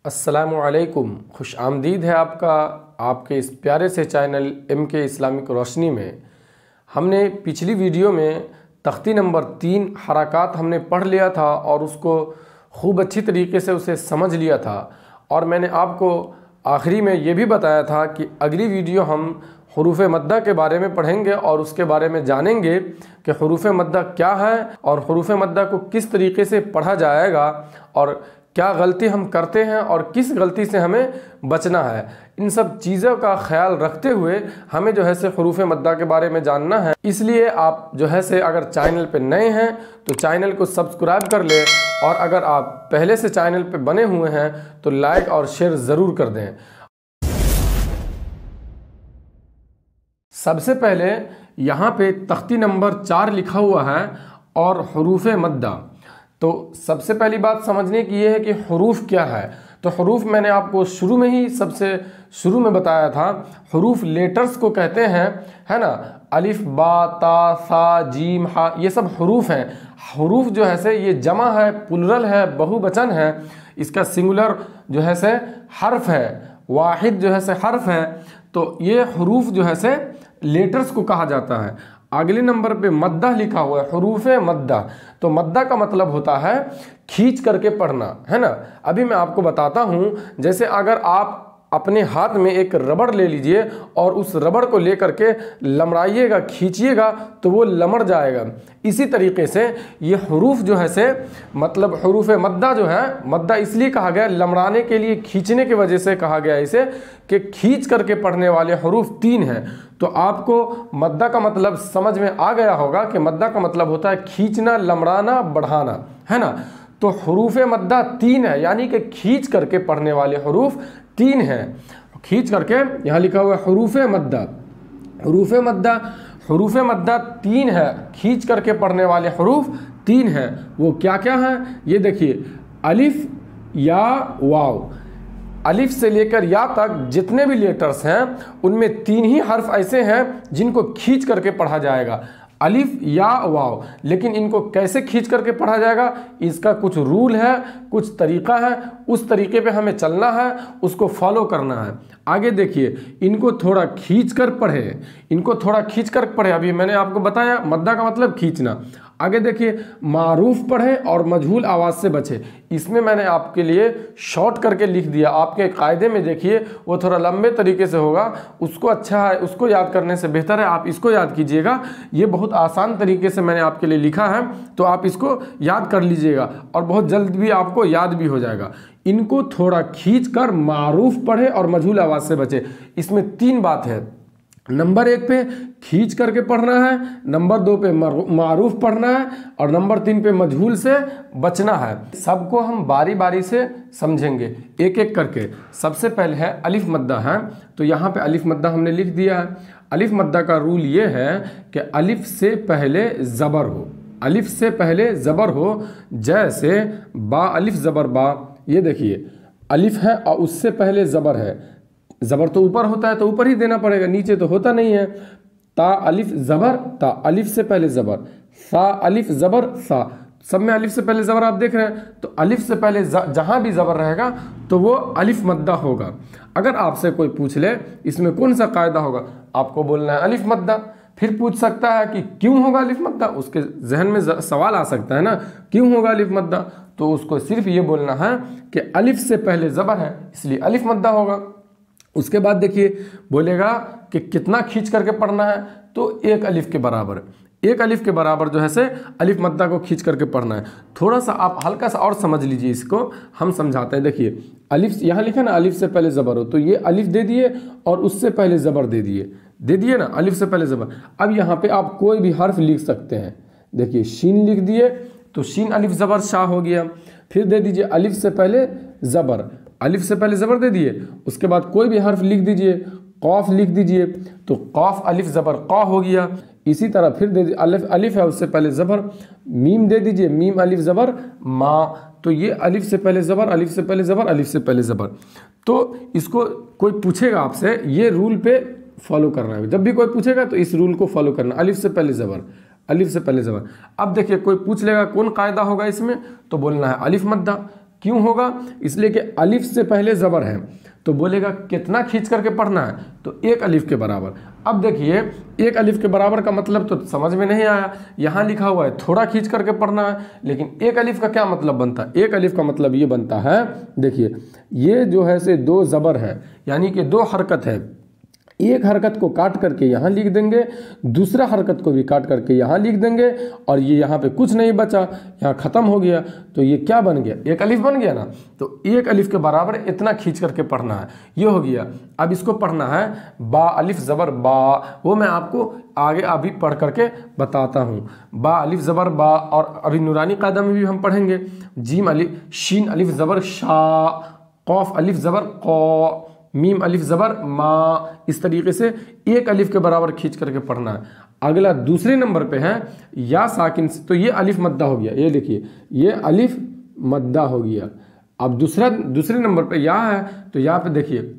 अस्सलामुअलैकुम, खुश आमदीद है आपका आपके इस प्यारे से चैनल MK इस्लामिक रोशनी में। हमने पिछली वीडियो में तख्ती नंबर 3 हरकात हमने पढ़ लिया था और उसको खूब अच्छी तरीके से उसे समझ लिया था। और मैंने आपको आखिरी में ये भी बताया था कि अगली वीडियो हम हुरूफ मद्दा के बारे में पढ़ेंगे और उसके बारे में जानेंगे कि हुरूफ मद्दा क्या है और हुरूफ मद्दा को किस तरीके से पढ़ा जाएगा और क्या गलती हम करते हैं और किस गलती से हमें बचना है। इन सब चीज़ों का ख्याल रखते हुए हमें जो है से हुरूफ मद्दा के बारे में जानना है। इसलिए आप जो है से अगर चैनल पे नए हैं तो चैनल को सब्सक्राइब कर लें और अगर आप पहले से चैनल पे बने हुए हैं तो लाइक और शेयर ज़रूर कर दें। सबसे पहले यहाँ पे तख्ती नंबर 4 लिखा हुआ है और हुरूफ मद्दा। तो सबसे पहली बात समझने की ये है कि हुरूफ क्या है। तो हुरूफ मैंने आपको शुरू में ही सबसे शुरू में बताया था, हुरूफ लेटर्स को कहते हैं, है ना। अलिफ बा ता सा जीम हा ये सब हुरूफ हैं। हुरूफ जो है से ये जमा है, प्लुरल है, बहुवचन है। इसका सिंगुलर जो है से हर्फ है, वाहिद जो है से हर्फ है। तो ये हुरूफ जो है से लेटर्स को कहा जाता है। अगले नंबर पे मद्दा लिखा हुआ है, हुरूफ मद्दा। तो मद्दा का मतलब होता है खींच करके पढ़ना, है ना। अभी मैं आपको बताता हूँ, जैसे अगर आप अपने हाथ में एक रबड़ ले लीजिए और उस रबड़ को लेकर के लमड़ाइएगा, खींचिएगा तो वो लमड़ जाएगा। इसी तरीके से ये हुरूफ जो है से मतलब हुरूफ मद्दा जो है, मद्दा इसलिए कहा गया लमड़ाने के लिए, खींचने की वजह से कहा गया इसे कि खींच करके पढ़ने वाले हुरूफ 3 हैं। तो आपको मद्दा का मतलब समझ में आ गया होगा कि मद्दा का मतलब होता है खींचना, लमड़ाना, बढ़ाना, है ना। तो हुरूफ मद्दा 3 है, यानी कि खींच करके पढ़ने वाले हुरूफ 3 हैं। खींच करके यहाँ लिखा हुआ है हुरूफ मद्दा। हुरूफ मद्दा, हुरूफ मद्दा 3 है, खींच करके पढ़ने वाले हुरूफ 3 हैं। वो क्या क्या हैं ये देखिए, अलिफ, या, वाव। अलिफ से लेकर या तक जितने भी लेटर्स हैं उनमें 3 ही हर्फ ऐसे हैं जिनको खींच करके पढ़ा जाएगा, अलिफ, या, वाव। लेकिन इनको कैसे खींच करके पढ़ा जाएगा, इसका कुछ रूल है, कुछ तरीका है, उस तरीके पे हमें चलना है, उसको फॉलो करना है। आगे देखिए, इनको थोड़ा खींच कर पढ़े, इनको थोड़ा खींच कर पढ़े। अभी मैंने आपको बताया मद्दा का मतलब खींचना। आगे देखिए, मारूफ पढ़े और मजहूल आवाज़ से बचे। इसमें मैंने आपके लिए शॉर्ट करके लिख दिया। आपके कायदे में देखिए वो थोड़ा लंबे तरीके से होगा, उसको अच्छा है, उसको याद करने से बेहतर है आप इसको याद कीजिएगा। ये बहुत आसान तरीके से मैंने आपके लिए लिखा है, तो आप इसको याद कर लीजिएगा और बहुत जल्द भी आपको याद भी हो जाएगा। इनको थोड़ा खींच कर मारूफ पढ़े और मजहूल आवाज़ से बचे। इसमें 3 बात है। नंबर 1 पे खींच करके पढ़ना है, नंबर 2 पे मारूफ पढ़ना है और नंबर 3 पे मजहूल से बचना है। सबको हम बारी बारी से समझेंगे एक एक करके। सबसे पहले है अलिफ मद्दा है, तो यहाँ पे अलिफ मद्दा हमने लिख दिया है। अलिफ मद्दा का रूल ये है कि अलिफ से पहले ज़बर हो, अलिफ से पहले ज़बर हो। जैसे बा, अलिफ ज़बर बा, ये देखिए अलिफ है और उससे पहले ज़बर है। ज़बर तो ऊपर होता है तो ऊपर ही देना पड़ेगा, नीचे तो होता नहीं है। ता अलिफ ज़बर ता, अलिफ से पहले ज़बर। सा अलिफ ज़बर सा, सब में अलिफ से पहले ज़बर आप देख रहे हैं। तो अलिफ से पहले जहाँ भी ज़बर रहेगा तो वो अलिफ मद्दा होगा। अगर आपसे कोई पूछ ले इसमें कौन सा कायदा होगा, आपको बोलना है अलिफ मद्दा। फिर पूछ सकता है कि क्यों होगा अलिफ मद्दा, उसके जहन में सवाल आ सकता है ना, क्यों होगा अलिफ मद्दा। तो उसको सिर्फ ये बोलना है कि अलिफ से पहले ज़बर है इसलिए अलिफ मद्दा होगा। उसके बाद देखिए बोलेगा कि कितना खींच करके पढ़ना है, तो 1 अलिफ के बराबर, 1 अलिफ के बराबर जो है से अलिफ मद्दा को खींच करके पढ़ना है। थोड़ा सा आप हल्का सा और समझ लीजिए, इसको हम समझाते हैं। देखिए अलिफ यहाँ लिखा ना, अलिफ से पहले ज़बर हो, तो ये अलिफ दे दिए और उससे पहले ज़बर दे दिए ना, अलिफ से पहले ज़बर। अब यहाँ पे आप कोई भी हर्फ लिख सकते हैं। देखिए शीन लिख दिए तो शीन अलिफ ज़बर शाह हो गया। फिर दे दीजिए अलिफ से पहले ज़बर, अलिफ से पहले ज़बर दे दिए। उसके बाद कोई भी हर्फ लिख दीजिए, कौफ लिख दीजिए तो कौफ अलिफ ज़बर क़ा हो गया। इसी तरह फिर दे दीजिए अलिफ, अलिफ है उससे पहले ज़बर, मीम दे दीजिए, मीम अलिफ ज़बर माँ, तो ये अलिफ से पहले ज़बर, अलिफ से पहले ज़बर, अलिफ से पहले ज़बर। तो इसको कोई पूछेगा आपसे, ये रूल पे फॉलो करना है। जब भी कोई पूछेगा तो इस रूल को फॉलो करना, अलिफ से पहले ज़बर, अलिफ से पहले ज़बर। अब देखिए कोई पूछ लेगा कौन कायदा होगा इसमें, तो बोलना है अलिफ मद्दा। क्यों होगा? इसलिए कि अलिफ से पहले ज़बर है, तो बोलेगा कितना खींच करके पढ़ना है, तो एक अलिफ के बराबर। अब देखिए एक अलिफ के बराबर का मतलब तो समझ में नहीं आया, यहाँ लिखा हुआ है थोड़ा खींच करके पढ़ना है, लेकिन एक अलिफ का क्या मतलब बनता है? एक अलिफ का मतलब ये बनता है, देखिए ये जो है से दो ज़बर है, यानी कि दो हरकत है, एक हरकत को काट करके यहाँ लिख देंगे, दूसरा हरकत को भी काट करके यहाँ लिख देंगे, और ये यहाँ पे कुछ नहीं बचा, यहाँ ख़त्म हो गया, तो ये क्या बन गया? एक अलिफ बन गया ना। तो एक अलिफ के बराबर इतना खींच करके पढ़ना है, ये हो गया। अब इसको पढ़ना है बा अलिफ ज़बर बा, वो मैं आपको आगे अभी पढ़ करके बताता हूँ। बा अलिफ ज़बर बा, और अभी नूरानी कायदा में भी हम पढ़ेंगे। जीम अलिफ शीन अलिफ ज़बर शा, कौफ अलिफ ज़बर कौ, मीम अलिफ ज़बर मा, इस तरीके से एक अलिफ के बराबर खींच करके पढ़ना है। अगला दूसरे नंबर पे है या साकिन से, तो ये अलिफ मद्दा हो गया, ये देखिए ये अलिफ मद्दा हो गया। अब दूसरे नंबर पे या है, तो यहाँ पे देखिए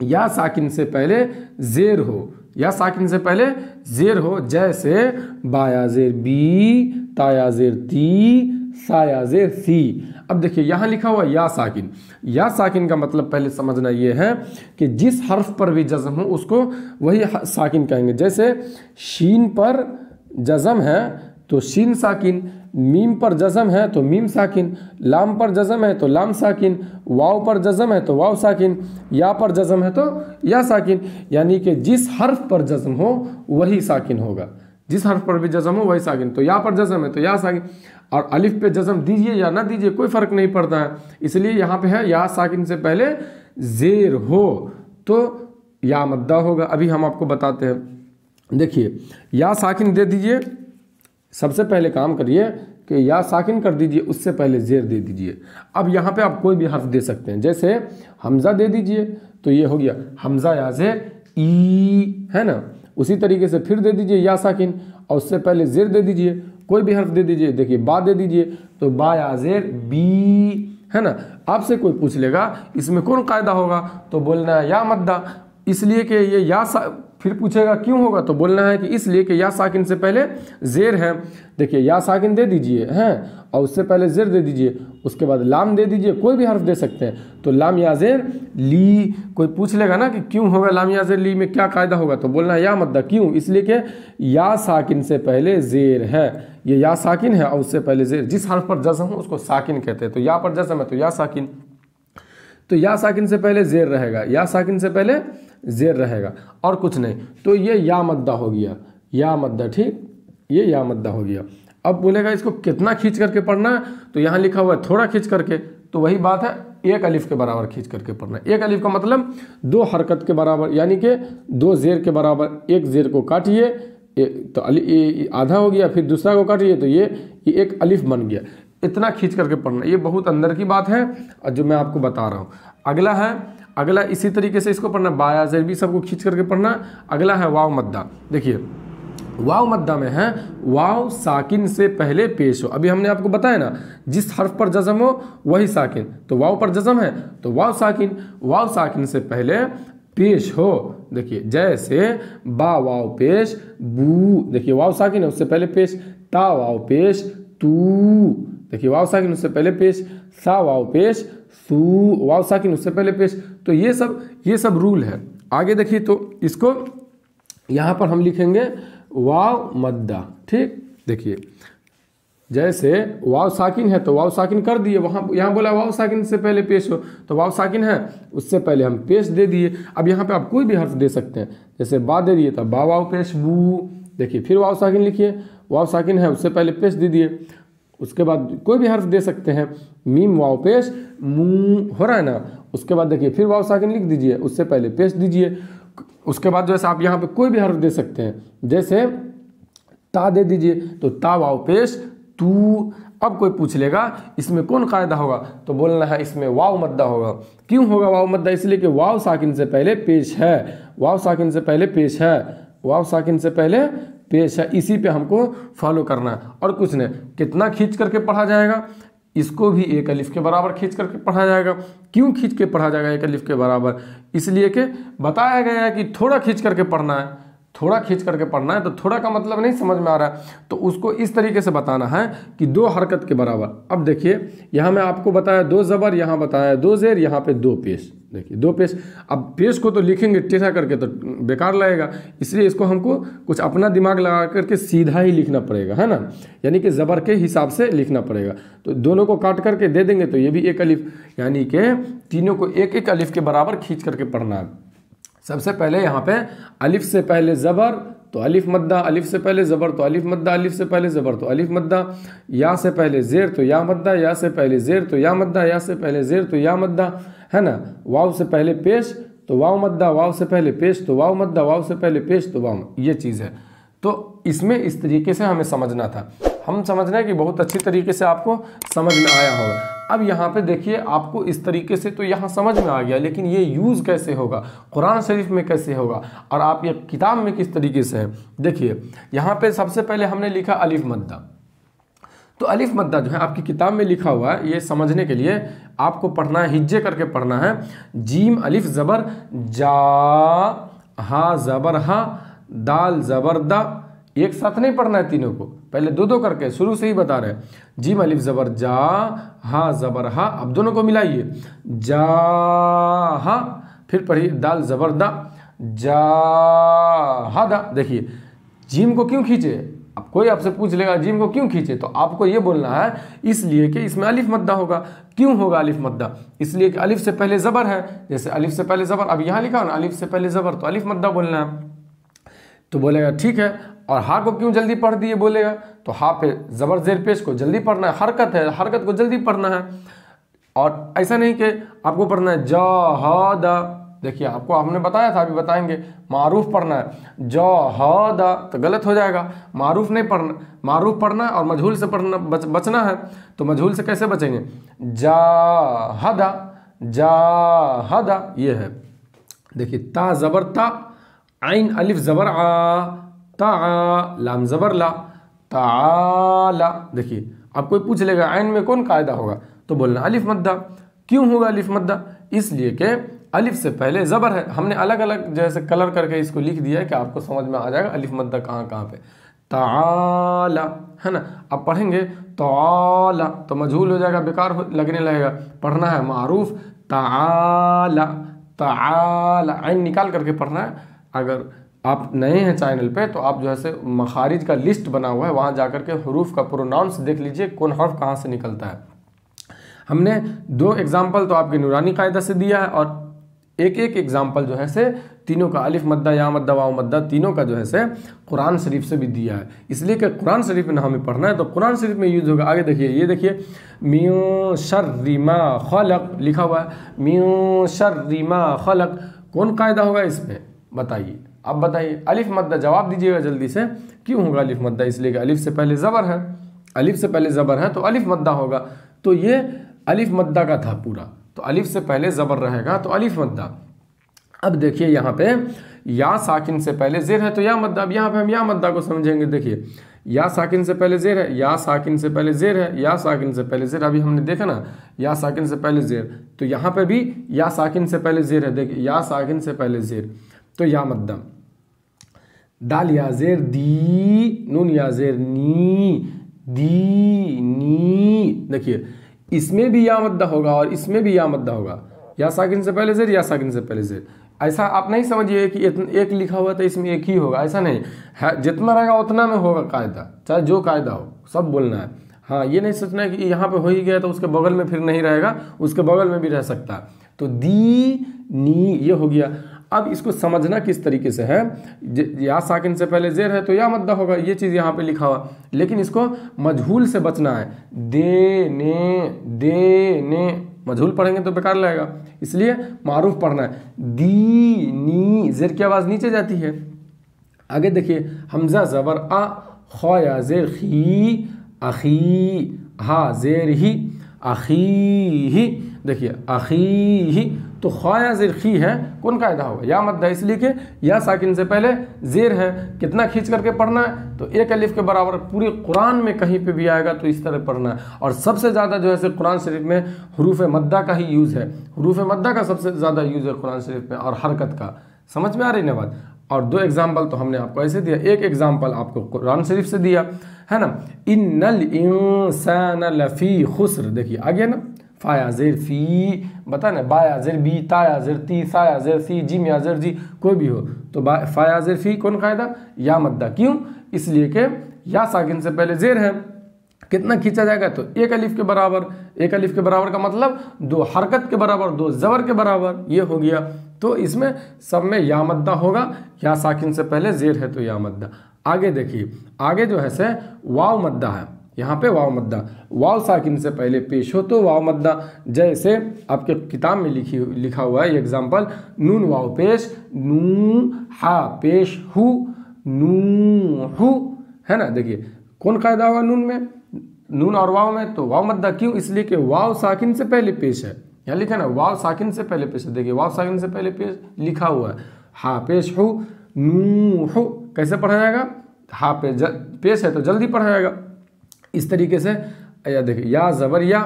या साकिन से पहले ज़ेर हो, या साकिन से पहले ज़ेर हो, जैसे बाया ज़ेर बी, ताया ज़ेर ती, साया ज़ेर सी। अब देखिए यहाँ लिखा हुआ या साकिन, या साकिन का मतलब पहले समझना ये है कि जिस हर्फ पर भी जज़म हो उसको वही साकिन कहेंगे। जैसे शीन पर जज़म है तो शीन साकिन, मीम पर जज़म है तो मीम साकिन, लाम पर जज़म है तो लाम साकिन, वाव पर जज़म है तो वाव साकिन, या पर जज़म है तो या साकिन। यानी कि जिस हर्फ पर जज़म हो वही साकिन होगा, जिस हर्फ पर भी जज़म हो वही साकिन। तो या पर जज़म है तो या साकिन, और अलिफ पे जज़म दीजिए या ना दीजिए कोई फ़र्क नहीं पड़ता है, इसलिए यहाँ पे है या साकिन से पहले ज़ेर हो तो या मद्दा होगा। अभी हम आपको बताते हैं, देखिए या साकिन दे दीजिए, सबसे पहले काम करिए कि या साकिन कर दीजिए, उससे पहले ज़ेर दे दीजिए। अब यहाँ पे आप कोई भी हर्फ दे सकते हैं, जैसे हमज़ा दे दीजिए तो ये हो गया हमज़ा या ज़ेर ई, है ना। उसी तरीके से फिर दे दीजिए या साकिन, और उससे पहले ज़ेर दे दीजिए, कोई भी हर्फ दे दीजिए। देखिए बा दे दीजिए तो बा या ज़ेर बी, है ना। आपसे कोई पूछ लेगा इसमें कौन कायदा होगा, तो बोलना है या मद्दा, इसलिए कि ये या फिर पूछेगा क्यों होगा, तो बोलना है कि इसलिए कि या साकिन से पहले ज़ेर है। देखिए या साकिन दे दीजिए हैं, और उससे पहले ज़ेर दे दीजिए, उसके बाद लाम दे दीजिए, कोई भी हर्फ दे सकते हैं। तो लाम या ज़ेर ली, कोई पूछ लेगा ना कि क्यों होगा लाम या ज़ेर ली में क्या कायदा होगा, तो बोलना है या मद्दा। क्यों? इसलिए कि या साकिन से पहले ज़ेर है, ये या साकिन है और उससे पहले ज़ेर, जिस हर्फ पर जज़म हो उसको साकिन कहते हैं। तो या पर जज़म है तो या साकिन, तो या साकिन से पहले ज़ेर रहेगा, या साकिन से पहले ज़ेर रहेगा, और कुछ नहीं। तो ये या मद्दा हो गया, या मद्दा, ठीक, ये या मद्दा हो गया। अब बोलेगा इसको कितना खींच करके पढ़ना है, तो यहाँ लिखा हुआ है थोड़ा खींच करके, तो वही बात है एक अलिफ के बराबर खींच करके पढ़ना है। एक अलिफ का मतलब दो हरकत के बराबर, यानी कि दो ज़ेर के बराबर। एक ज़ेर को काटिए तो आधा हो गया, फिर दूसरा को काटिए तो ये एक अलिफ बन गया। इतना खींच करके पढ़ना, ये बहुत अंदर की बात है और जो मैं आपको बता रहा हूँ। अगला है, अगला इसी तरीके से इसको पढ़ना, बाया ज़ेर भी सबको खींच करके पढ़ना। अगला है वाव मद्दा। देखिए वाव मद्दा में है वाव साकिन से पहले पेश हो। अभी हमने आपको बताया ना जिस हर्फ पर जज़म हो वही साकिन, तो वाव पर जज़म है तो वाव साकिन, वाव साकिन से पहले पेश हो। देखिए जैसे बा वाव पेश बू, देखिए वाव साकिन है उससे पहले पेश, ता वाव पेश तू, देखिए वाव साकिन उससे पहले पेश, सा वाव पेश सू, वाव साकिन उससे पहले पेश। तो ये सब रूल है। आगे देखिए तो इसको यहाँ पर हम लिखेंगे वाव मद्दा, ठीक। देखिए जैसे वाव साकिन है तो वाव साकिन कर दिए, वहाँ यहाँ बोला वाव साकिन से पहले पेश हो, तो वाव साकिन है उससे पहले हम पेश दे दिए। अब यहाँ पे आप कोई भी हर्फ दे सकते हैं, जैसे बा दे दिए तो बा वाव पेश बू। देखिए फिर वाव साकिन लिखिए, वाव साकिन है उससे पहले पेश दे दिए, उसके बाद कोई भी हर्फ दे सकते हैं, मीम वाव पेश मुँह, हो रहा है ना। उसके बाद देखिए फिर वाव साकिन लिख दीजिए, उससे पहले पेश दीजिए। उसके बाद जैसे आप यहाँ पे कोई भी हर्फ दे सकते हैं, जैसे ता दे दीजिए तो ता वाव पेश तू। अब कोई पूछ लेगा इसमें कौन कायदा होगा, तो बोलना है इसमें वाव मद्दा होगा। क्यों होगा वाव मद्दा? इसलिए कि वाव साकिन से पहले पेश है, वाव साकिन से पहले पेश है, वाव साकिन से पहले पेश है, इसी पे हमको फॉलो करना है और कुछ नहीं। कितना खींच करके पढ़ा जाएगा, इसको भी एक अलिफ के बराबर खींच करके पढ़ा जाएगा। क्यों खींच के पढ़ा जाएगा एक अलिफ के बराबर? इसलिए कि बताया गया है कि थोड़ा खींच करके पढ़ना है, थोड़ा खींच करके पढ़ना है, तो थोड़ा का मतलब नहीं समझ में आ रहा है तो उसको इस तरीके से बताना है कि 2 हरकत के बराबर। अब देखिए यहाँ मैं आपको बताया 2 ज़बर, यहाँ बताया 2 ज़ेर, यहाँ पे 2 पेश। देखिए 2 पेश। अब पेश को तो लिखेंगे टेढ़ा करके तो बेकार लगेगा, इसलिए इसको हमको कुछ अपना दिमाग लगा करके सीधा ही लिखना पड़ेगा, है ना, यानी कि ज़बर के हिसाब से लिखना पड़ेगा। तो दोनों को काट करके दे देंगे तो ये भी एक अलिफ, यानी कि तीनों को एक एक अलिफ के बराबर खींच करके पढ़ना है। सबसे पहले यहाँ पे अलिफ से पहले ज़बर तो अलिफ मद्दा, अलिफ से पहले ज़बर तो अलिफ मद्दा, अलिफ से पहले ज़बर तो अलिफ मद्दा, या से पहले ज़ेर तो या मद्दा, या से पहले ज़ेर तो या मद्दा, या से पहले ज़ेर तो या मद्दा, है ना। वाव से पहले पेश तो वाव मद्दा, वाव से पहले पेश तो वाव मद्दा, वाव से पहले पेश तो वाव, ये चीज़ है। तो इसमें इस तरीके से हमें समझना था। हम समझ रहे हैं कि बहुत अच्छी तरीके से आपको समझ में आया होगा। अब यहाँ पे देखिए आपको इस तरीके से तो यहाँ समझ में आ गया, लेकिन ये यूज़ कैसे होगा, कुरान शरीफ में कैसे होगा, और आप ये किताब में किस तरीके से है। देखिए यहाँ पे सबसे पहले हमने लिखा अलिफ मद्दा, तो अलिफ मद्दा जो है आपकी किताब में लिखा हुआ है, ये समझने के लिए आपको पढ़ना है, हिज्जे करके पढ़ना है। जीम अलिफ ज़बर जा, हा ज़बर हा, दाल ज़बर दा, एक साथ नहीं पढ़ना है तीनों को, पहले 2-2 करके शुरू से ही बता रहे हैं। जीम अलिफ ज़बर जा, हा ज़बर हा, अब दोनों को मिलाइए, जा हा, फिर पढ़िए दाल ज़बर दा, जा हा दा। देखिए जीम को क्यों खींचे, अब कोई आपसे पूछ लेगा जीम को क्यों खींचे, तो आपको ये बोलना है इसलिए कि इसमें अलिफ मद्दा होगा। क्यों होगा अलिफ मद्दा, इसलिए कि अलिफ से पहले ज़बर है, जैसे अलिफ से पहले ज़बर, अब यहाँ लिखा हो ना अलिफ से पहले ज़बर तो अलिफ मद्दा बोलना है। तो बोलेगा ठीक है, और हा को क्यों जल्दी पढ़ दिए बोलेगा, तो हा पे ज़बर ज़ेर पेश को जल्दी पढ़ना है, हरकत है, हरकत को जल्दी पढ़ना है। और ऐसा नहीं कि आपको पढ़ना है जहादा, देखिए आपको हमने बताया था, अभी बताएंगे, मारूफ पढ़ना है, जहादा तो गलत हो जाएगा, मारूफ नहीं पढ़ना, मारूफ पढ़ना है और मजहूल से पढ़ना बचना है। तो मजहूल से कैसे बचेंगे, जाहदा, जाहदा ये है। देखिए ता ज़बर ता, आइन अलिफ ज़बर आ, ता, लाम ज़बर ला, ताला। देखिए अब कोई पूछ लेगा आइन में कौन कायदा होगा, तो बोलना अलिफ मद्दा। क्यों होगा अलिफ मद्दा, इसलिए कि अलिफ से पहले ज़बर है। हमने अलग अलग जैसे कलर करके इसको लिख दिया है कि आपको समझ में आ जाएगा अलिफ मद्दा कहाँ कहाँ पे। ताला, है ना। अब पढ़ेंगे ताला तो मजहूल हो जाएगा, बेकार लगने लगेगा, पढ़ना है मारूफ, ताला, ताला, आइन निकाल करके पढ़ना है। अगर आप नए हैं चैनल पे तो आप जो है से मखारिज का लिस्ट बना हुआ है, वहाँ जाकर के हरूफ का प्रोनाउंस देख लीजिए, कौन हर्फ कहाँ से निकलता है। हमने 2 एग्जाम्पल तो आपके नूरानी कायदा से दिया है, और एक एक एग्जाम्पल जो है से तीनों का अलिफ मद्दा, या मद्दा, वाव मद्दा, तीनों का जो है से कुरान शरीफ से भी दिया है, इसलिए कि कुरान शरीफ में हमें पढ़ना है तो कुरान शरीफ में यूज़ होगा। आगे देखिए, ये देखिए मिन शर्रि मा खलक लिखा हुआ है, मिन शर्रि मा खलक, कौन कायदा होगा इसमें बताइए, अब बताइए। अलिफ मद्दा, जवाब दीजिएगा जल्दी से। क्यों होगा अलिफ मद्दा, इसलिए कि अलिफ से पहले ज़बर है, अलिफ से पहले ज़बर है तो अलिफ मद्दा होगा। तो ये अलिफ मद्दा का था पूरा, तो अलिफ से पहले ज़बर रहेगा तो अलिफ मद्दा। अब देखिए यहाँ पे या साकिन से पहले ज़ेर है तो या मद्दा। अब यहाँ पे हम या मद्दा को समझेंगे। देखिए या साकिन से पहले ज़ेर है, या साकिन से पहले ज़ेर है, या साकिन से पहले ज़ेर, अभी हमने देखा ना या साकिन से पहले ज़ेर, तो यहाँ पे भी या साकिन से पहले ज़ेर है। देखिए या साकिन से पहले ज़ेर तो या मद्दा। दाल या ज़ेर दी, नून या ज़ेर नी, दी नी। देखिए इसमें भी या मद्दा होगा और इसमें भी या मद्दा होगा, या साकिन से पहले ज़ेर, या साकिन से पहले ज़ेर। ऐसा आप नहीं समझिए कि एक लिखा हुआ तो इसमें एक ही होगा, ऐसा नहीं है, जितना रहेगा उतना में होगा कायदा, चाहे जो कायदा हो सब बोलना है। हाँ, ये नहीं सोचना है कि यहाँ पे हो ही गया तो उसके बगल में फिर नहीं रहेगा, उसके बगल में भी रह सकता है। तो दी नी ये हो गया। अब इसको समझना किस तरीके से है, या साकिन से पहले ज़ेर है तो या मद्दा होगा, ये चीज़ यहाँ पे लिखा हुआ, लेकिन इसको मजहूल से बचना है। दे ने मजहूल पढ़ेंगे तो बेकार लगेगा, इसलिए मारूफ पढ़ना है। दी नी, ज़ेर की आवाज़ नीचे जाती है। आगे देखिए हमज़ा ज़बर आ, ख या ज़ेर खी, अखी, हा ज़ेर ही, अखी ही। देखिए अखी ही तो ख्वाया ज़ेर खी है, कौन कायदा होगा या मद्दा, इसलिए कि या साकिन से पहले ज़ेर है। कितना खींच करके पढ़ना है, तो एक अलिफ के बराबर। पूरे कुरान में कहीं पे भी आएगा तो इस तरह पढ़ना है। और सबसे ज़्यादा जो है कुरान शरीफ में हरूफ मद्दा का ही यूज़ है, हरूफ मद्दा का सबसे ज़्यादा यूज़ है कुरान शरीफ में, और हरकत का। समझ में आ रही ना बात। और 2 एग्जाम्पल तो हमने आपको ऐसे दिया, 1 एग्जाम्पल आपको कुरान शरीफ से दिया है ना। इन्नल इंसान लफी खुस्र, देखिए आ गया ना, फा या ज़ेर फी, बता ना, बा या ज़ेर बी, ता या ज़ेर ती, सा या ज़ेर सी, जिम या ज़ेर जी, कोई भी हो तो फा या ज़ेर फी कौन कायदा, या मद्दा। क्यों? इसलिए कि या साकिन से पहले ज़ेर है, कितना खींचा जाएगा, तो 1 अलिफ के बराबर। 1 अलिफ के बराबर का मतलब 2 हरकत के बराबर, 2 ज़बर के बराबर, ये हो गया। तो इसमें सब में या मद्दा होगा, या साकिन से पहले ज़ेर है तो या मद्दा। आगे देखिए, आगे जो है से वाव मद्दा है, यहाँ पे वाव मद्दा, वाव साकिन से पहले पेश हो तो वाव मद्दा। जैसे आपके किताब में लिखा हुआ है एग्जाम्पल, नून वाव पेश, नू हा पेश हु, नू हु, है ना। देखिए कौन कायदा होगा नून में, नून और वाव में, तो वाव मद्दा। क्यों? इसलिए कि वाव साकिन से पहले पेश है, यहाँ लिखा है ना, वाव साकिन से पहले पेश है। देखिए वाव साकिन से पहले पेश लिखा हुआ है, हा पेश हु, नू हु, कैसे पढ़ा जाएगा, हा पे पेश है तो जल्दी पढ़ा जाएगा, इस तरीके से। या देखिए या ज़बर या,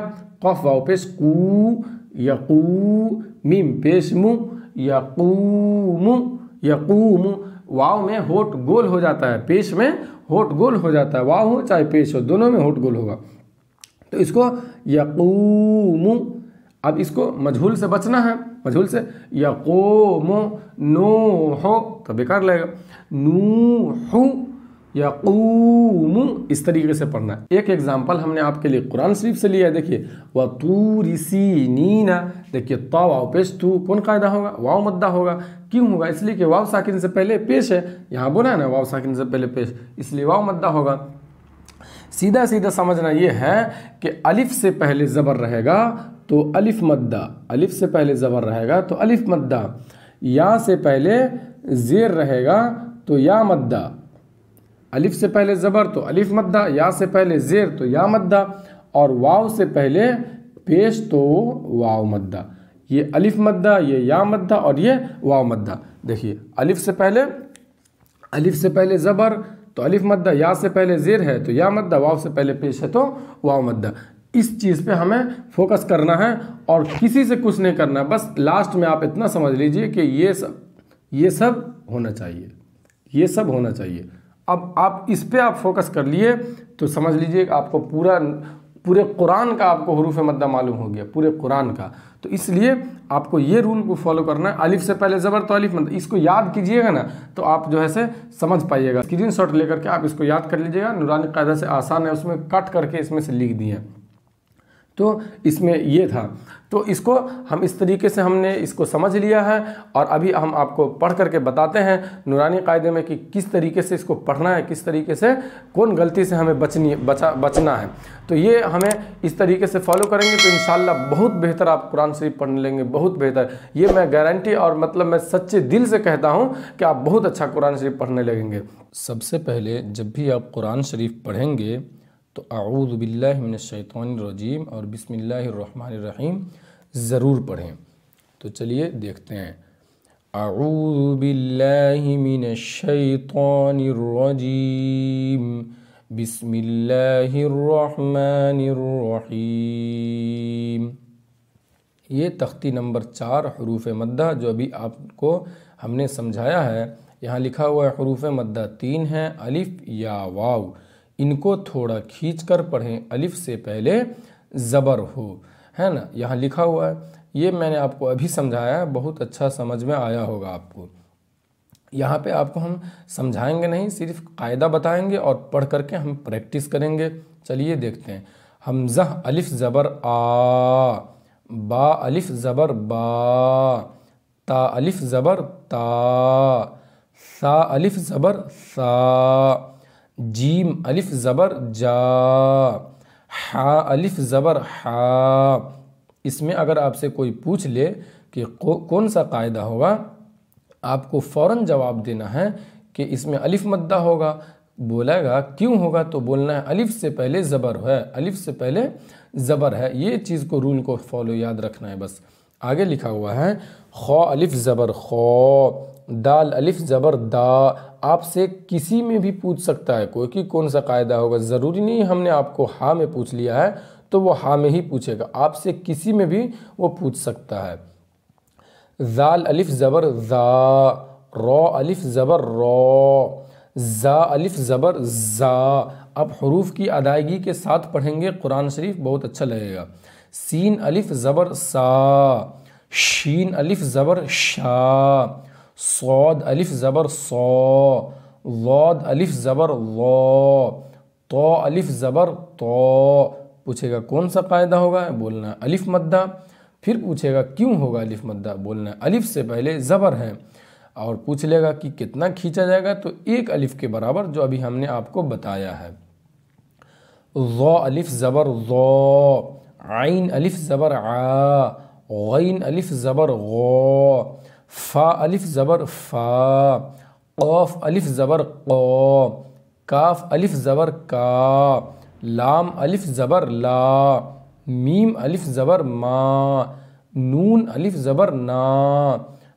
कफ वाव पेश कू, यकू, मीम पेश मु, यकूमु, यकूमु, वाव में होठ गोल हो जाता है, पेश में होठ गोल हो जाता है, वाव हो चाहे पेश हो, दोनों में होठ गोल होगा, तो इसको यकूमु। अब इसको मजहूल से बचना है, मजहूल से, यकूमु, नो हो तो बेकार लगेगा, नू हु, यकूमु, इस तरीके से पढ़ना है। एक एग्जाम्पल हमने आपके लिए कुरान शरीफ से लिया है, देखिए व तूरी सीनीना, देखिए ता वाव पेश, तू कौन कायदा होगा, वाव मद्दा होगा। क्यों होगा? इसलिए कि वाव साकिन से पहले पेश है, यहाँ बोला है ना वाव साकिन से पहले पेश, इसलिए वाव मद्दा होगा। सीधा सीधा समझना ये है कि अलिफ से पहले ज़बर रहेगा तो अलिफ मद्दा, अलिफ से पहले ज़बर रहेगा तो अलिफ मद्दा, या से पहले ज़ेर रहेगा तो या मद्दा, अलिफ से पहले ज़बर तो अलिफ मद्दा, या से पहले ज़ेर तो या मद्दा, और वाव से पहले पेश तो वाव मद्दा। ये अलिफ मद्दा, ये या मद्दा और ये वाव मद्दा। देखिए अलिफ से पहले ज़बर तो अलिफ मद्दा, या से पहले ज़ेर है तो या मद्दा, वाव से पहले पेश है तो वाव मद्दा। इस चीज़ पे हमें फोकस करना है और किसी से कुछ नहीं करना है, बस लास्ट में आप इतना समझ लीजिए कि ये सब होना चाहिए, ये सब होना चाहिए। अब आप इस पे आप फोकस कर लिए तो समझ लीजिए कि आपको पूरे कुरान का आपको हुरूफ मद्दा मालूम हो गया, पूरे कुरान का। तो इसलिए आपको ये रूल को फॉलो करना है, अलिफ से पहले ज़बर तो अलिफ मद्दा, इसको याद कीजिएगा ना तो आप जो है से समझ पाइएगा। स्क्रीनशॉट लेकर के आप इसको याद कर लीजिएगा, नूरानी कायदा से आसान है, उसमें कट करके इसमें से लिख दिए हैं, तो इसमें ये था। तो इसको हम इस तरीके से हमने इसको समझ लिया है, और अभी हम आपको पढ़ करके बताते हैं नूरानी कायदे में कि किस तरीके से इसको पढ़ना है, किस तरीके से कौन गलती से हमें बचना है। तो ये हमें इस तरीके से फॉलो करेंगे तो इंशाल्लाह बहुत बेहतर आप कुरान शरीफ पढ़ने लेंगे, बहुत बेहतर। ये मैं गारंटी और मतलब मैं सच्चे दिल से कहता हूँ कि आप बहुत अच्छा कुरान शरीफ पढ़ने लगेंगे। सबसे पहले जब भी आप कुरान शरीफ पढ़ेंगे तो अऊज़ु बिल्लाहि मिनश शैतानिर रजीम और बिस्मिल्लाहिर रहमानिर रहीम ज़रूर पढ़ें। तो चलिए देखते हैं, अऊज़ु बिल्लाहि मिनश शैतानिर रजीम बिस्मिल्लाहिर रहमानिर रहीम। ये तख्ती नंबर 4 हुरूफ मद्दा जो अभी आपको हमने समझाया है, यहाँ लिखा हुआ है हुरूफ मद्दा 3 है, अलिफ या वाव, इनको थोड़ा खींचकर पढ़ें, अलिफ से पहले ज़बर हो, है ना, यहाँ लिखा हुआ है। ये मैंने आपको अभी समझाया है, बहुत अच्छा समझ में आया होगा आपको। यहाँ पे आपको हम समझाएंगे नहीं, सिर्फ कायदा बताएंगे और पढ़ करके हम प्रैक्टिस करेंगे। चलिए देखते हैं, हमज़ा अलिफ ज़बर आ, बा अलिफ ज़बर बा, ता अलिफ ज़बर ता, सा अलिफ ज़बर सा, जीम अलिफ ज़बर जा, हा अलिफ ज़बर हा। इसमें अगर आपसे कोई पूछ ले कि कौन सा कायदा होगा, आपको फ़ौरन जवाब देना है कि इसमें अलिफ मद्दा होगा। बोलेगा क्यों होगा तो बोलना है अलिफ से पहले ज़बर है, अलिफ से पहले ज़बर है। ये चीज़ को, रूल को फॉलो याद रखना है बस। आगे लिखा हुआ है खौ अलिफ ज़बर खौ, दाल अलिफ ज़बर दा। आपसे किसी में भी पूछ सकता है कोई कि कौन सा कायदा होगा, ज़रूरी नहीं हमने आपको हा में पूछ लिया है तो वो हा में ही पूछेगा, आपसे किसी में भी वो पूछ सकता है। ज़ाल अलिफ ज़बर ज़ा, रॉ अलिफ ज़बर रॉ, ज़ा अलिफ ज़बर ज़ा। अब हरूफ की अदायगी के साथ पढ़ेंगे कुरान शरीफ, बहुत अच्छा लगेगा। सीन अलिफ ज़बर सा, शीन अलिफ ज़बर शा, सौद अलिफ ज़बर सौ, वौद अलिफ ज़बर लौ, तो अलिफ ज़बर तो। पूछेगा कौन सा कायदा होगा, बोलना है अलिफ मद्दा। फिर पूछेगा क्यों होगा अलिफ मद्दा, बोलना है अलिफ से पहले ज़बर है। और पूछ लेगा कि कितना खींचा जाएगा, तो एक अलिफ के बराबर, जो अभी हमने आपको बताया है। ज़ौ अलिफ ज़बर ज़ौ, आइन अलिफ ज़बर आ, गैन अलिफ ज़बर गौ, फ़ा अलिफ ज़बर फ़ा, क़ाफ़ अलिफ ज़बर क़ौ, काफ अलिफ ज़बर का, लाम अलिफ ज़बर ला, मीम अलिफ ज़बर मा, नून अलिफ ज़बर ना,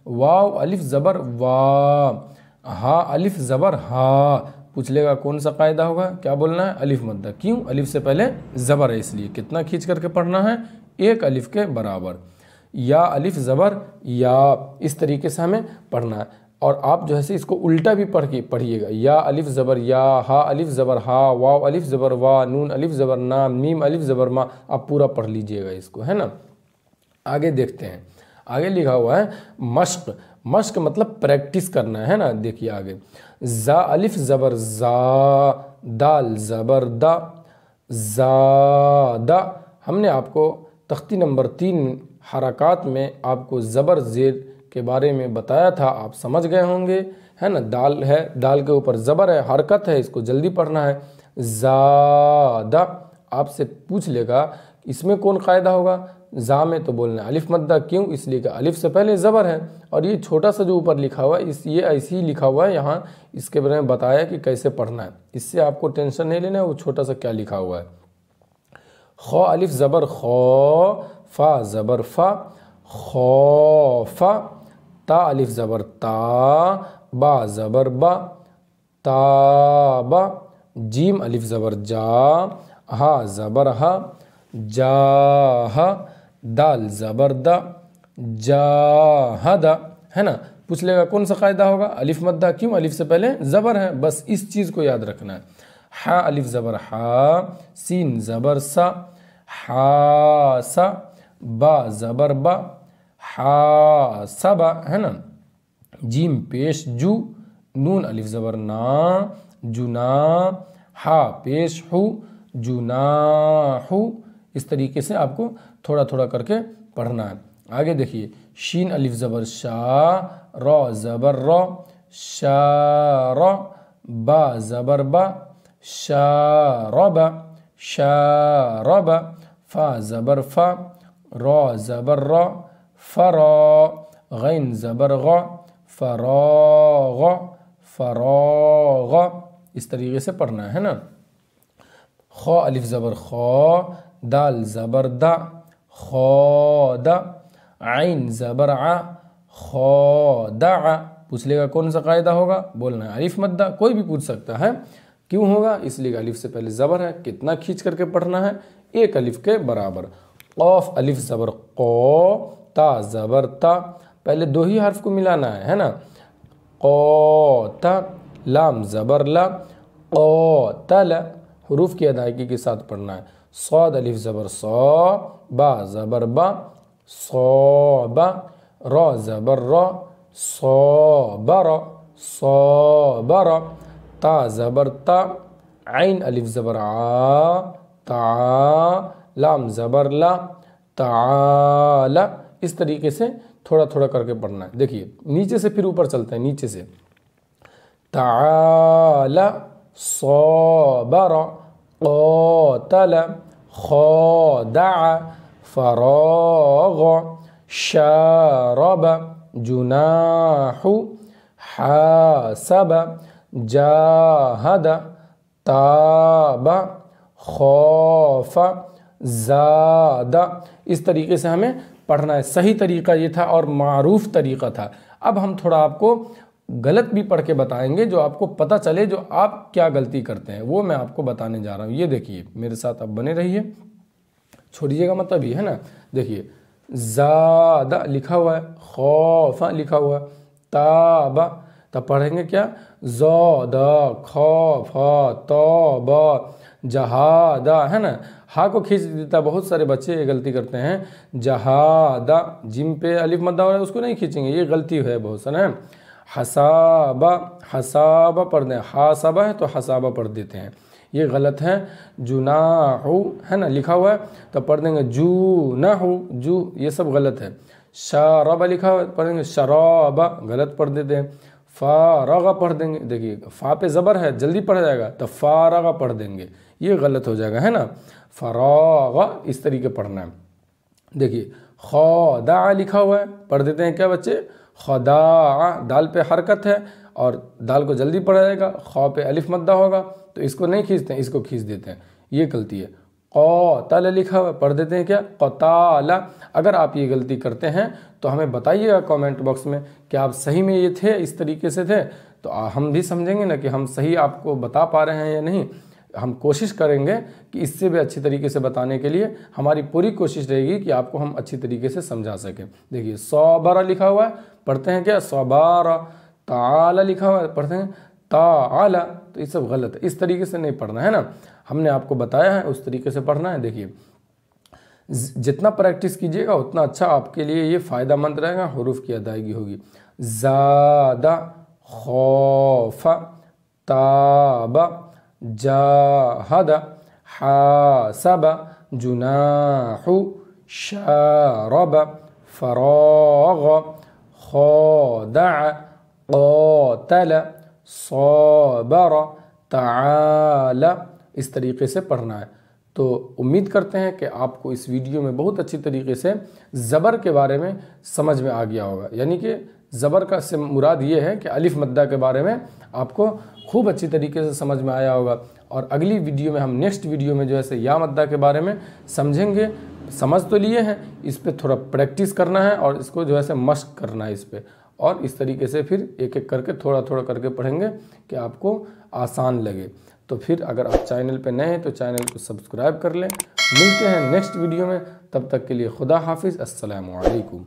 वाव अलिफ ज़बर वा, हा अलिफ ज़बर हा। पूछ लेगा कौन सा कायदा होगा, क्या बोलना है, अलिफ मद्दा। क्यों, अलिफ से पहले ज़बर है इसलिए। कितना खींच करके पढ़ना है, एक अलिफ के बराबर। या अलिफ ज़बर या, इस तरीके से हमें पढ़ना है। और आप जो है इसको उल्टा भी पढ़िएगा। या अलिफ ज़बर या, हा अलिफ ज़बर हा, वाव अलिफ ज़बर वा, नून अलिफ ज़बर ना, मीम अलिफ ज़बर मा। आप पूरा पढ़ लीजिएगा इसको, है ना। आगे देखते हैं, आगे लिखा हुआ है मश्क। मश्क मतलब प्रैक्टिस करना है ना। देखिए आगे, ज़ा अलिफ ज़बर ज़ा, दाल ज़बर दा, ज़ादा। हमने आपको तख्ती नंबर 3 हरकात में आपको ज़बर ज़ेर के बारे में बताया था, आप समझ गए होंगे, है ना। दाल है, दाल के ऊपर ज़बर है, हरकत है, इसको जल्दी पढ़ना है। ज़ादा आपसे पूछ लेगा इसमें कौन कायदा होगा, ज़ा में तो बोलना अलिफ मद्दा। क्यों, इसलिए कि अलिफ से पहले ज़बर है। और ये छोटा सा जो ऊपर लिखा हुआ है, ये ऐसे ही लिखा हुआ है यहाँ, इसके बारे में बताया कि कैसे पढ़ना है। इससे आपको टेंशन नहीं लेना है, वो छोटा सा क्या लिखा हुआ है। खौ अलिफ ज़बर खौ, फ़ा ज़बर फ़ा, खौफ़ा, ता अलिफ ज़बर ता, बा ज़बर बा, ताबा, जीम अलिफ ज़बर जा, हा ज़बर हा, जाहा, दाल ज़बर दा, जाहदा, है ना। पूछ लेगा कौन सा कायदा होगा, अलिफ मद्दा। क्यों, अलिफ से पहले ज़बर है, बस इस चीज़ को याद रखना है। हा अलिफ ज़बर हा, सीन ज़बर सा, हा सा, बा ज़बर बा, हा सबा, है ना। जीम पेश जू, नून अलिफ ज़बर ना, जुना, हा पेश हु, जुना हु। इस तरीके से आपको थोड़ा थोड़ा करके पढ़ना है। आगे देखिए, शीन अलिफ ज़बर शा, रॉ ज़बर रॉ, शारा, बा ज़बर बा, शारबा, शारबा, फ़ा ज़बर फ़ा, रॉ ज़बर रॉ, फ़रा, गैन ज़बर ग़, फ़राग़, फ़राग़। इस तरीके से पढ़ना है ना। खौ अलिफ ज़बर खौ, दाल ज़बर दा, खौदा, आइन ज़बर आ, खौदा। पूछ लेगा कौन सा कायदा होगा, बोलना है अलिफ मद्दा। कोई भी पूछ सकता है। क्यों होगा, इसलिए अलिफ से पहले ज़बर है। कितना खींच करके पढ़ना है, एक अलिफ के बराबर। क़ाफ़ अलिफ ज़बर क़ौ, ता ज़बर ता, पहले दो ही हर्फ को मिलाना है ना। क़ौता, लाम ज़बर ला, क़ौतला, हुरूफ की अदायगी के साथ पढ़ना है। सौद अलिफ ज़बर सौ, बा ज़बर बा, सौबा, रॉ ज़बर रॉ, सौबर, सौबर, ता ज़बर ता, आइन अलिफ ज़बर आ, ता, लाम ज़बर ला, ताला। इस तरीके से थोड़ा थोड़ा करके पढ़ना है। देखिए नीचे से फिर ऊपर चलते हैं, नीचे से ताला, सौबर, क़ौतला, खौदअ, फ़राग़, शारब, जुनाहु, हासब, जाहद, ताब, खौफ, ज़ादा। इस तरीके से हमें पढ़ना है। सही तरीका ये था और मारूफ तरीका था। अब हम थोड़ा आपको गलत भी पढ़ के बताएंगे, जो आपको पता चले जो आप क्या गलती करते हैं, वो मैं आपको बताने जा रहा हूँ। ये देखिए मेरे साथ अब बने रहिए, छोड़िएगा मत अभी, है ना। देखिए ज़ादा लिखा हुआ है, खौफा लिखा हुआ है, ताबा, तब पढ़ेंगे क्या, ज़ द ख फ त ब जहादा, है ना। हा को खींच देता, बहुत सारे बच्चे ये गलती करते हैं, जहादा जिम पे अलिफ मद्दा हो रहा है उसको नहीं खींचेंगे, ये गलती है बहुत सारा है। हसाबा, हसाबा पढ़ दें, हासाबा है तो हसाबा पढ़ देते हैं, ये गलत है। जुनाहु है ना लिखा हुआ है तो पढ़ देंगे जू ना हो, जू, ये सब गलत है। शराबा लिखा हुआ है पढ़ेंगे शराबा, गलत पढ़ देते हैं। फारगा पढ़ देंगे, देखिए फा पे ज़बर है जल्दी पढ़ जाएगा तो फारगा पढ़ देंगे, ये गलत हो जाएगा, है ना। फरागा इस तरीके पढ़ना है। देखिए खदा लिखा हुआ है, पढ़ देते हैं क्या बच्चे, खदा, दाल पे हरकत है और दाल को जल्दी पढ़ा जाएगा, ख पे अलिफ मद्दा होगा तो इसको नहीं खींचते हैं, इसको खींच देते हैं, ये गलती है। क़ताल लिखा हुआ है, पढ़ देते हैं क्या, क़ताला। अगर आप ये गलती करते हैं तो हमें बताइएगा कमेंट बॉक्स में कि आप सही में ये थे, इस तरीके से थे, तो हम भी समझेंगे ना कि हम सही आपको बता पा रहे हैं या नहीं। हम कोशिश करेंगे कि इससे भी अच्छी तरीके से बताने के लिए हमारी पूरी कोशिश रहेगी कि आपको हम अच्छी तरीके से समझा सकें। देखिए सौबारा लिखा हुआ है, पढ़ते हैं क्या, सौबारा। ताला लिखा हुआ है, पढ़ते हैं ताला, तो ये सब गलत है, इस तरीके से नहीं पढ़ना है ना, हमने आपको बताया है उस तरीके से पढ़ना है। देखिए जितना प्रैक्टिस कीजिएगा उतना अच्छा आपके लिए ये फ़ायदेमंद रहेगा, हुरूफ की अदायगी होगी। ज़ादा, खौफा, ताबा, जाहदा, हासबा, जुनाहु, शारबा, फराग, खौदा, क़ातल, सबर, ताला, इस तरीके से पढ़ना है। तो उम्मीद करते हैं कि आपको इस वीडियो में बहुत अच्छी तरीके से ज़बर के बारे में समझ में आ गया होगा, यानी कि ज़बर का से मुराद ये है कि अलिफ मद्दा के बारे में आपको खूब अच्छी तरीके से समझ में आया होगा। और अगली वीडियो में हम नेक्स्ट वीडियो में जो है से या मद्दा के बारे में समझेंगे। समझ तो लिए हैं, इस पर थोड़ा प्रैक्टिस करना है और इसको जो है से मश्क करना है इस पर, और इस तरीके से फिर एक एक करके थोड़ा थोड़ा करके पढ़ेंगे कि आपको आसान लगे। तो फिर अगर आप चैनल पे नए हैं तो चैनल को सब्सक्राइब कर लें। मिलते हैं नेक्स्ट वीडियो में, तब तक के लिए खुदा हाफिज़, अस्सलामु अलैकुम।